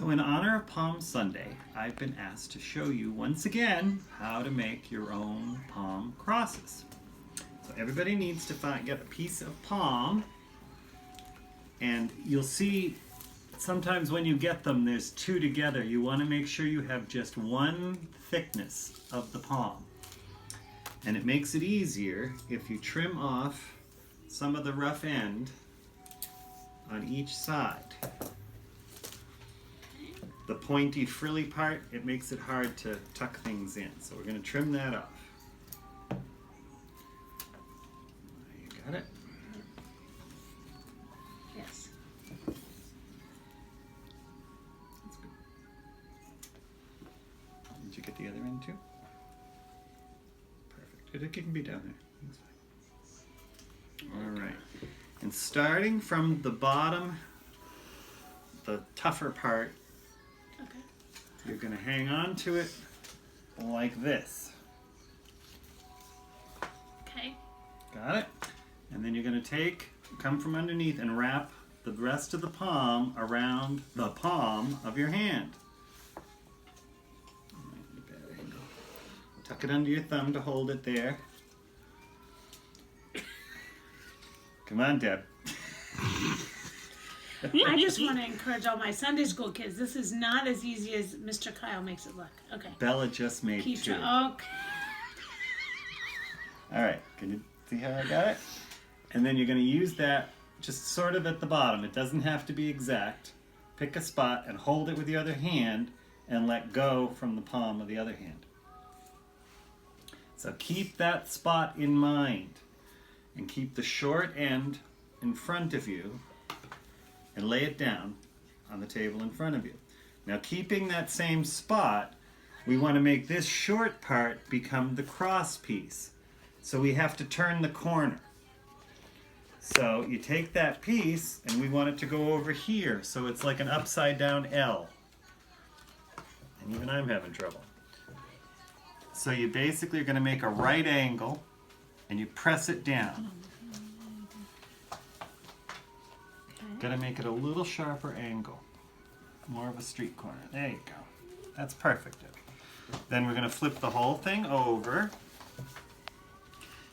So in honor of Palm Sunday, I've been asked to show you once again how to make your own palm crosses. So everybody needs to get a piece of palm, and you'll see sometimes when you get them there's two together. You want to make sure you have just one thickness of the palm. And it makes it easier if you trim off some of the rough end on each side. The pointy frilly part, it makes it hard to tuck things in. So we're going to trim that off. You got it? Yes. That's good. Did you get the other end too? Perfect. It can be down there. That's fine. All right. And starting from the bottom, the tougher part, you're going to hang on to it like this. Okay. Got it? And then you're going to come from underneath and wrap the rest of the palm around the palm of your hand. Tuck it under your thumb to hold it there. Come on, Deb. I just want to encourage all my Sunday school kids. This is not as easy as Mr. Kyle makes it look. Okay. Bella just made two. Okay. All right. Can you see how I got it? And then you're going to use that just sort of at the bottom. It doesn't have to be exact. Pick a spot and hold it with the other hand and let go from the palm of the other hand. So keep that spot in mind and keep the short end in front of you and lay it down on the table in front of you. Now, keeping that same spot, we want to make this short part become the cross piece. So we have to turn the corner. So you take that piece and we want it to go over here, so it's like an upside down L. And even I'm having trouble. So you basically are going to make a right angle and you press it down. Gotta make it a little sharper angle. More of a street corner. There you go. That's perfect. Then we're gonna flip the whole thing over.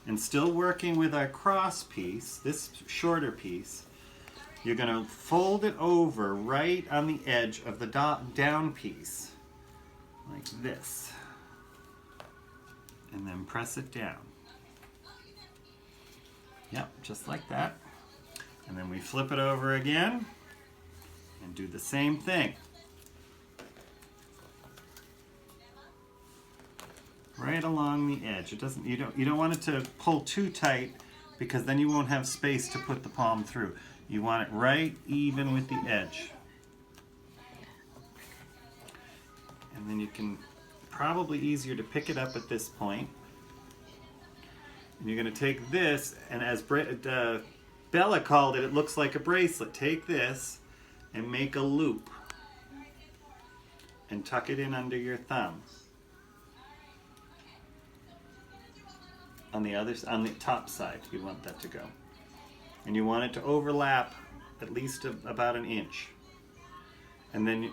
And still working with our cross piece, this shorter piece, you're gonna fold it over right on the edge of the down piece. Like this. And then press it down. Yep, just like that. And then we flip it over again and do the same thing. Right along the edge. You don't want it to pull too tight because then you won't have space to put the palm through. You want it right even with the edge. And then you can probably easier to pick it up at this point. And you're going to take this and as Bella called it, it looks like a bracelet. Take this and make a loop and tuck it in under your thumb. On the top side, you want that to go. And you want it to overlap at least about an inch. And then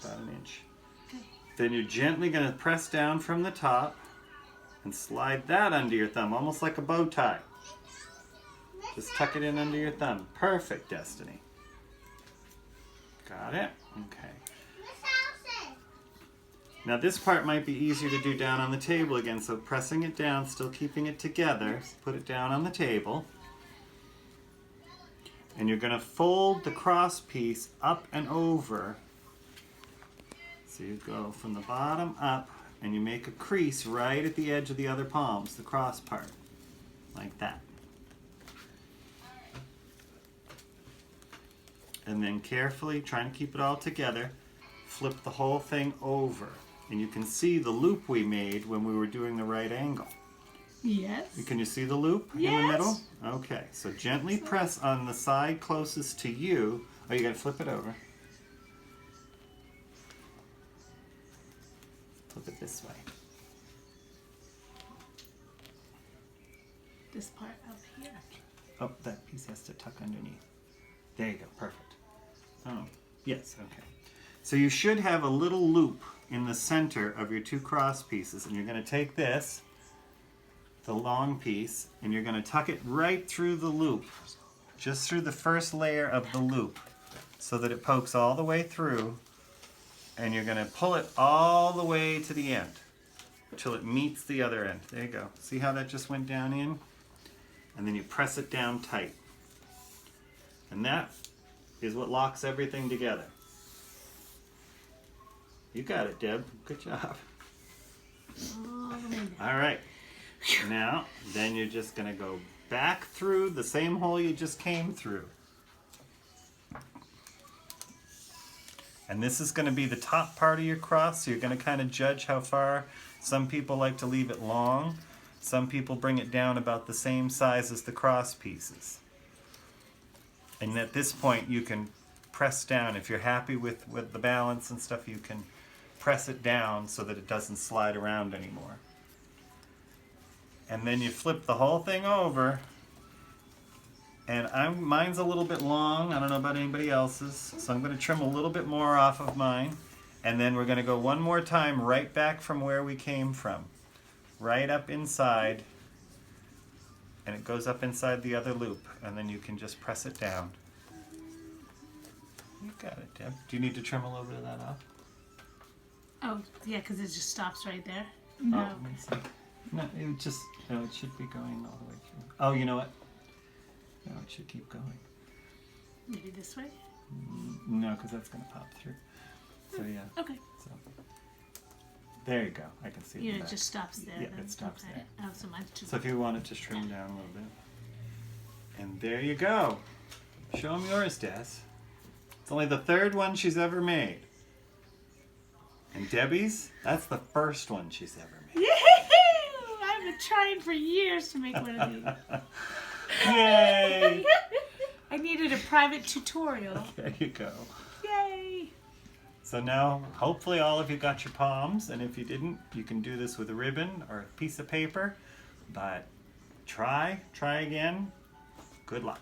about an inch. Okay. Then you're gently going to press down from the top and slide that under your thumb, almost like a bow tie. Just tuck it in under your thumb. Perfect, Destiny. Got it? Okay. Now this part might be easier to do down on the table again, so pressing it down, still keeping it together, put it down on the table. And you're going to fold the cross piece up and over. So you go from the bottom up and you make a crease right at the edge of the other palms, the cross part, like that. And then carefully, trying to keep it all together, flip the whole thing over. And you can see the loop we made when we were doing the right angle. Yes. Can you see the loop in the middle? Okay, so gently press on the side closest to you. Oh, you gotta flip it over. Flip it this way. This part up here. Oh, that piece has to tuck underneath. There you go, perfect. Oh, yes, okay. So you should have a little loop in the center of your two cross pieces, and you're going to take this, the long piece, and you're going to tuck it right through the loop, just through the first layer of the loop, so that it pokes all the way through, and you're going to pull it all the way to the end until it meets the other end. There you go. See how that just went down in? And then you press it down tight. And that is what locks everything together. You got it, Deb. Good job. All right. Now, then you're just going to go back through the same hole you just came through. And this is going to be the top part of your cross, so you're going to kind of judge how far. Some people like to leave it long. Some people bring it down about the same size as the cross pieces. And at this point, you can press down. If you're happy with the balance and stuff, you can press it down so that it doesn't slide around anymore. And then you flip the whole thing over. And mine's a little bit long. I don't know about anybody else's. So I'm going to trim a little bit more off of mine. And then we're going to go one more time right back from where we came from. Right up inside. And it goes up inside the other loop. And then you can just press it down. You got it, Deb. Do you need to trim a little bit of that off? Oh, yeah, because it just stops right there. Oh, No. let me see. No, it should be going all the way through. Oh, you know what? No, it should keep going. Maybe this way? No, because that's going to pop through. So yeah. Okay. So there you go. I can see it. Yeah, in it the back. just stops there. Yeah, then. it stops Okay. there. Oh, so mine's too. So if you want it, just trim down a little bit. And there you go. Show them yours, Des. It's only the third one she's ever made. And Debbie's, that's the first one she's ever made. Yay! I've been trying for years to make one of these. Yay! I needed a private tutorial. There you go. Yay! So now, hopefully all of you got your palms, and if you didn't, you can do this with a ribbon or a piece of paper. But try again. Good luck.